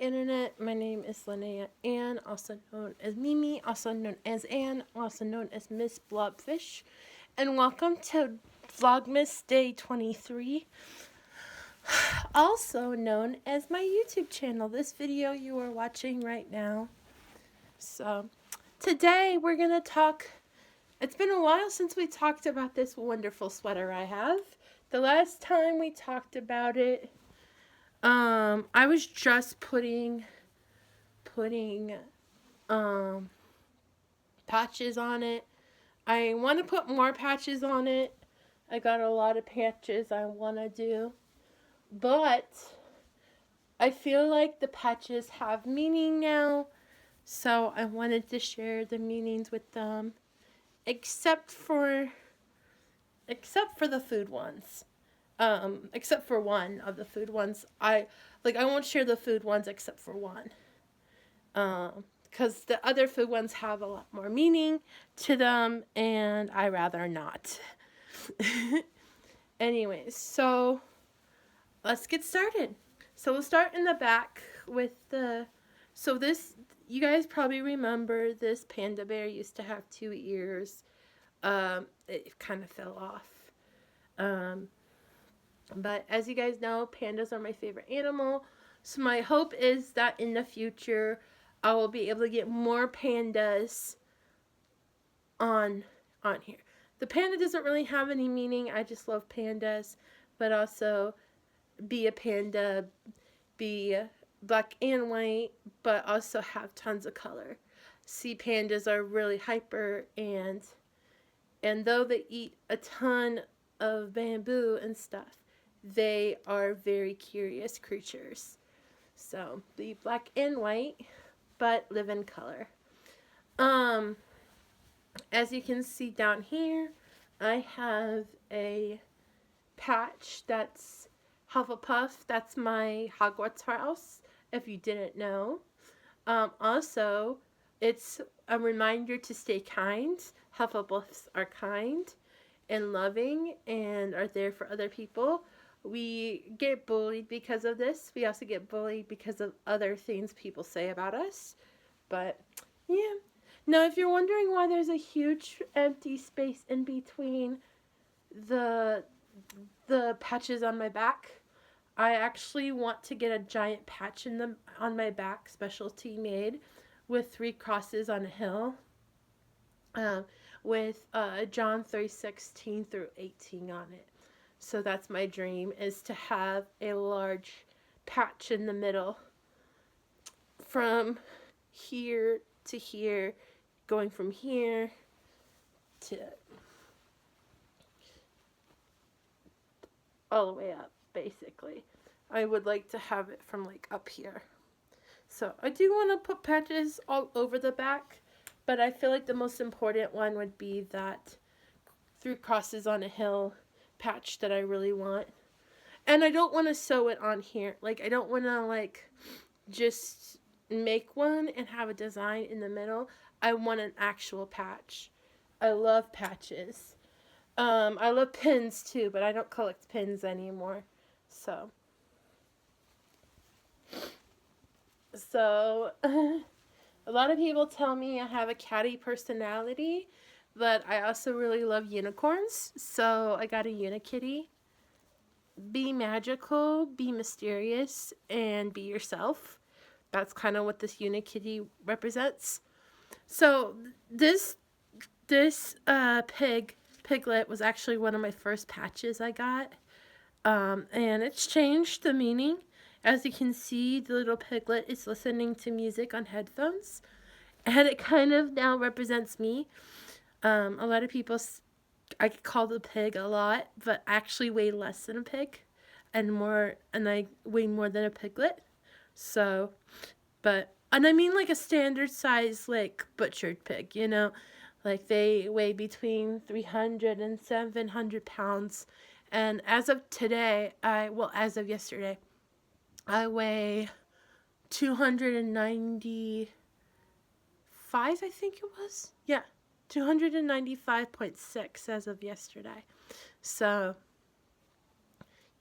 internet. My name is Linnea Ann, also known as Mimi, also known as Ann, also known as Miss Blobfish. And welcome to Vlogmas Day 23, also known as my YouTube channel. This video you are watching right now. So, today we're going to talk. It's been a while since we talked about this wonderful sweater I have. The last time we talked about it, I was just putting patches on it. I want to put more patches on it. I got a lot of patches I want to do, but I feel like the patches have meaning now, so I wanted to share the meanings with them, except for the food ones. Except for one of the food ones. I won't share the food ones except for one. Because the other food ones have a lot more meaning to them, and I rather not. Anyways, so let's get started. So we'll start in the back with this, you guys probably remember this panda bear used to have 2 ears. It kind of fell off. But as you guys know, pandas are my favorite animal. So my hope is that in the future, I will be able to get more pandas on here. The panda doesn't really have any meaning. I just love pandas. But also, be a panda, be black and white, but also have tons of color. Sea pandas are really hyper, and though they eat a ton of bamboo and stuff, they are very curious creatures. So, be black and white, but live in color. As you can see down here, I have a patch that's Hufflepuff. That's my Hogwarts house, if you didn't know. Also, it's a reminder to stay kind. Hufflepuffs are kind and loving and are there for other people. We get bullied because of this. We also get bullied because of other things people say about us. But, yeah. Now, if you're wondering why there's a huge empty space in between the patches on my back, I actually want to get a giant patch on my back, specialty made, with 3 crosses on a hill, with John 3:16 through 18 on it. So that's my dream, is to have a large patch in the middle from here to here, going from here to all the way up, basically. I would like to have it from like up here. So I do want to put patches all over the back, but I feel like the most important one would be that 3 crosses on a hill patch that I really want. And I don't want to sew it on here. Like, I don't want to just make one and have a design in the middle. I want an actual patch. I love patches. I love pins too, but I don't collect pins anymore. So a lot of people tell me I have a catty personality, but I also really love unicorns. So I got a unikitty. Be magical, be mysterious, and be yourself. That's kind of what this unikitty represents. So this piglet was actually one of my first patches I got, and it's changed the meaning. As you can see, the little piglet is listening to music on headphones, and it kind of now represents me. A lot of people, I call the pig a lot, but I actually weigh less than a pig, and I weigh more than a piglet. So, and I mean like a standard size, like butchered pig, you know, like they weigh between 300 and 700 pounds. And as of today, as of yesterday, I weigh 295, I think it was. Yeah, 295.6 as of yesterday. So,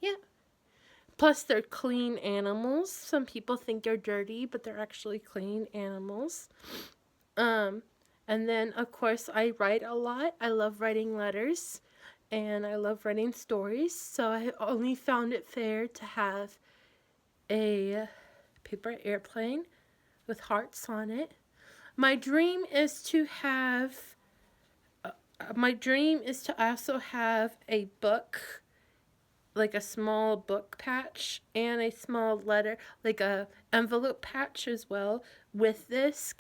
yeah. Plus, they're clean animals. Some people think they're dirty, but they're actually clean animals. And then, of course, I write a lot. I love writing letters, and I love writing stories. So I only found it fair to have a paper airplane with hearts on it. My dream is to also have a book, like a small book patch, and a small letter, like a envelope patch as well with this,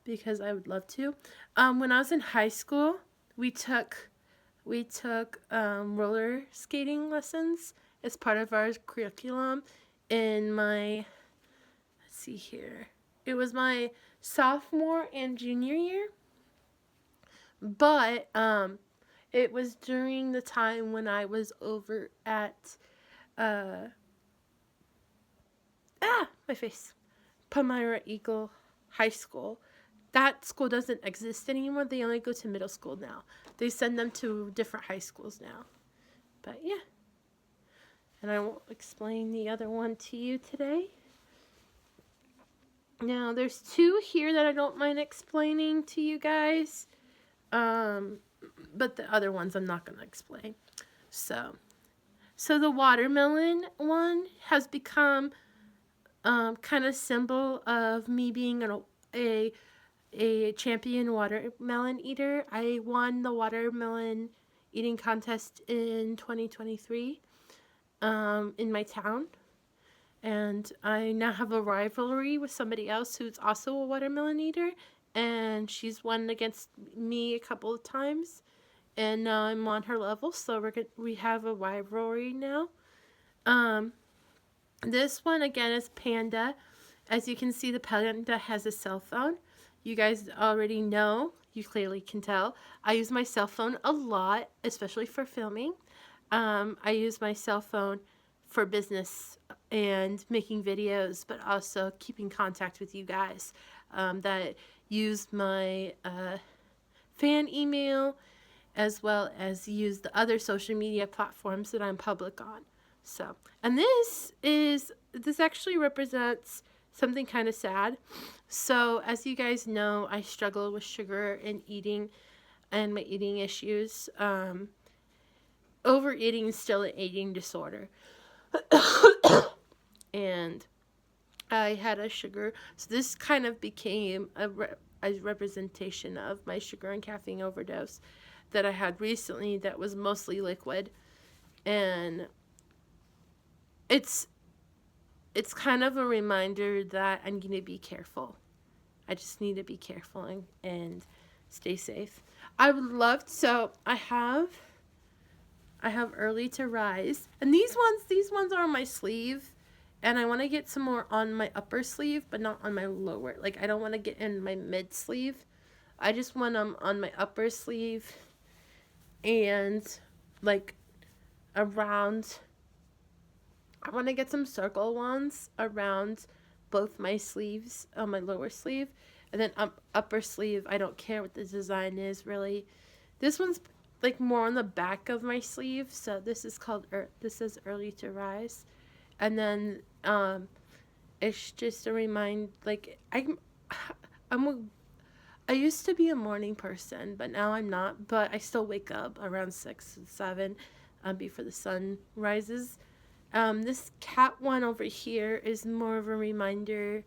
because I would love to. When I was in high school, we took roller skating lessons as part of our curriculum in my, let's see here, it was my sophomore and junior year, but it was during the time when I was over at my face, Palmyra Eagle High School. That school doesn't exist anymore. They only go to middle school now. They send them to different high schools now. But yeah. And I won't explain the other one to you today. Now, there's two here that I don't mind explaining to you guys. But the other ones I'm not going to explain. So the watermelon one has become kind of symbol of me being a champion watermelon eater. I won the watermelon eating contest in 2023 in my town. And I now have a rivalry with somebody else who's also a watermelon eater. And she's won against me a couple of times. And now I'm on her level, so we have a rivalry now. This one, again, is Panda. As you can see, the Panda has a cell phone. You guys already know, you clearly can tell, I use my cell phone a lot, especially for filming. I use my cell phone for business and making videos, but also keeping contact with you guys that use my fan email, as well as use the other social media platforms that I'm public on. So, and this actually represents something kind of sad. So, as you guys know, I struggle with sugar and eating and my eating issues. Overeating is still an eating disorder. And I had a sugar, so this kind of became a representation of my sugar and caffeine overdose that I had recently that was mostly liquid. And it's kind of a reminder that I'm going to be careful. I just need to be careful and stay safe. I would love, so I have Early to Rise. And these ones are on my sleeve. And I want to get some more on my upper sleeve, but not on my lower. Like, I don't want to get in my mid sleeve. I just want them on my upper sleeve and, like, around. I want to get some circle ones around both my sleeves, on my lower sleeve. And then upper sleeve, I don't care what the design is, really. This one's, like, more on the back of my sleeve. So this is called, this is Early to Rise. And then it's just a reminder, like, I used to be a morning person, but now I'm not. But I still wake up around 6 and 7 before the sun rises. This cat one over here is more of a reminder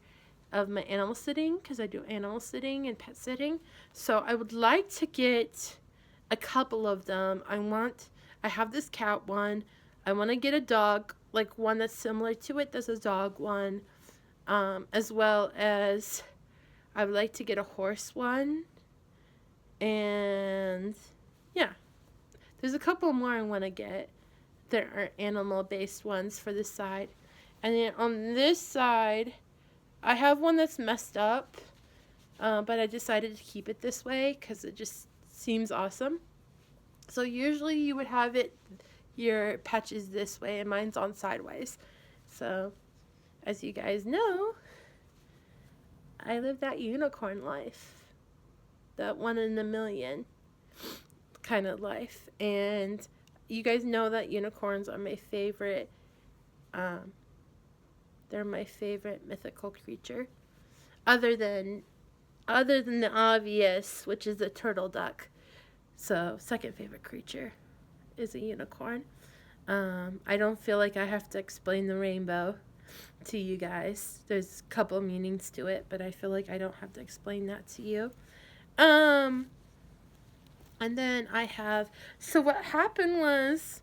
of my animal sitting, because I do animal sitting and pet sitting. So I would like to get a couple of them. I have this cat one. I want to get a dog, like one that's similar to it. There's a dog one, as well as I would like to get a horse one. And yeah, there's a couple more I want to get. There are animal-based ones for this side. And then on this side, I have one that's messed up, but I decided to keep it this way because it just seems awesome. So usually you would have your patches this way, and mine's on sideways. So, as you guys know, I live that unicorn life. That 1 in a million kind of life. And you guys know that unicorns are my favorite They're my favorite mythical creature. Other than the obvious, which is a turtle duck. So, second favorite creature is a unicorn. I don't feel like I have to explain the rainbow to you guys. There's a couple meanings to it, but I feel like I don't have to explain that to you. And then I have, so what happened was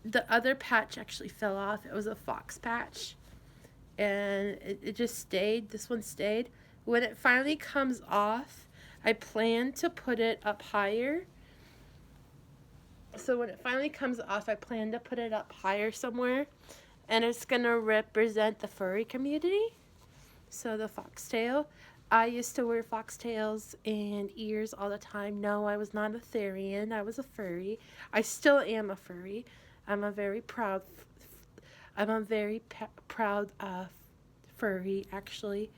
the other patch actually fell off. It was a fox patch. And it just stayed. This one stayed. When it finally comes off, I plan to put it up higher. So when it finally comes off, I plan to put it up higher somewhere. And it's going to represent the furry community. So the foxtail. I used to wear foxtails and ears all the time. No, I was not a Therian. I was a furry. I still am a furry. I'm a very proud furry, actually.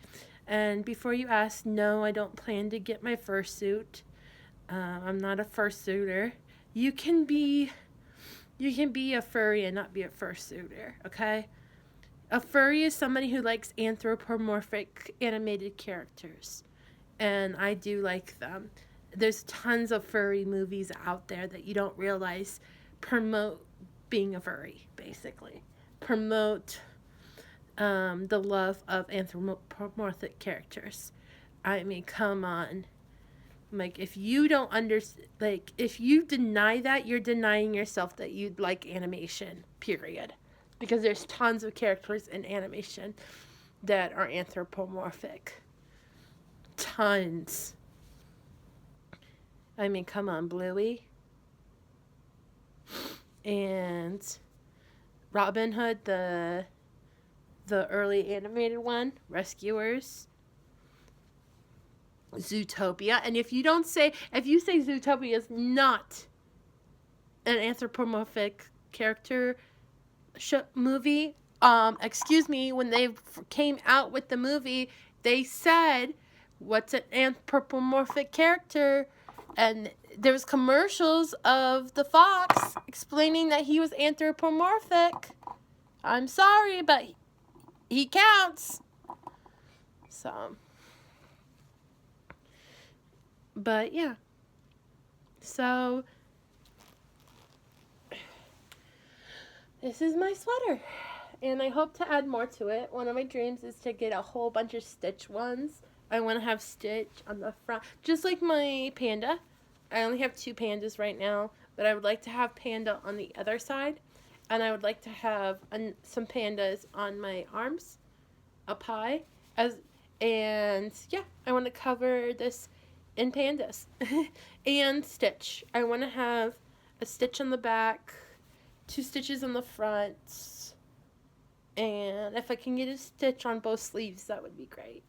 And before you ask, no, I don't plan to get my fursuit. I'm not a fursuiter. You can be a furry and not be a fursuiter, okay? A furry is somebody who likes anthropomorphic animated characters. And I do like them. There's tons of furry movies out there that you don't realize promote being a furry, basically. Promote the love of anthropomorphic characters. I mean, come on. Like, if you don't if you deny that, you're denying yourself that you'd like animation, period. Because there's tons of characters in animation that are anthropomorphic. Tons. I mean, come on, Bluey. And Robin Hood, the early animated one, Rescuers, Zootopia. And if you say Zootopia is not an anthropomorphic character movie, excuse me, when they came out with the movie, they said, what's an anthropomorphic character? And there was commercials of the fox explaining that he was anthropomorphic. I'm sorry, but he counts. So, but yeah. So, this is my sweater. And I hope to add more to it. One of my dreams is to get a whole bunch of Stitch ones. I want to have Stitch on the front, just like my panda. I only have 2 pandas right now, but I would like to have panda on the other side. And I would like to have some pandas on my arms, up high. And yeah, I want to cover this in pandas. And Stitch. I want to have a Stitch on the back, 2 stitches on the front. And if I can get a Stitch on both sleeves, that would be great.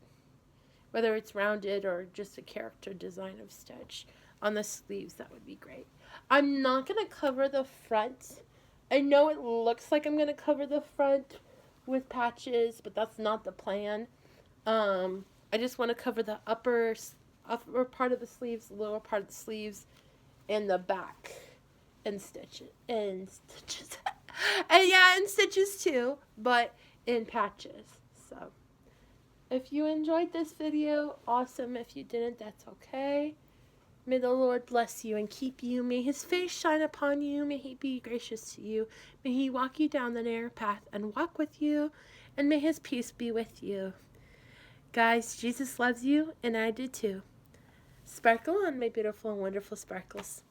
Whether it's rounded or just a character design of Stitch on the sleeves, that would be great. I'm not going to cover the front. I know it looks like I'm going to cover the front with patches, but that's not the plan. I just want to cover the upper part of the sleeves, the lower part of the sleeves, and the back, and stitches. And yeah, and stitches too, but in patches. So, if you enjoyed this video, awesome. If you didn't, that's okay. May the Lord bless you and keep you. May his face shine upon you. May he be gracious to you. May he walk you down the narrow path and walk with you. And may his peace be with you. Guys, Jesus loves you, and I do too. Sparkle on, my beautiful and wonderful sparkles.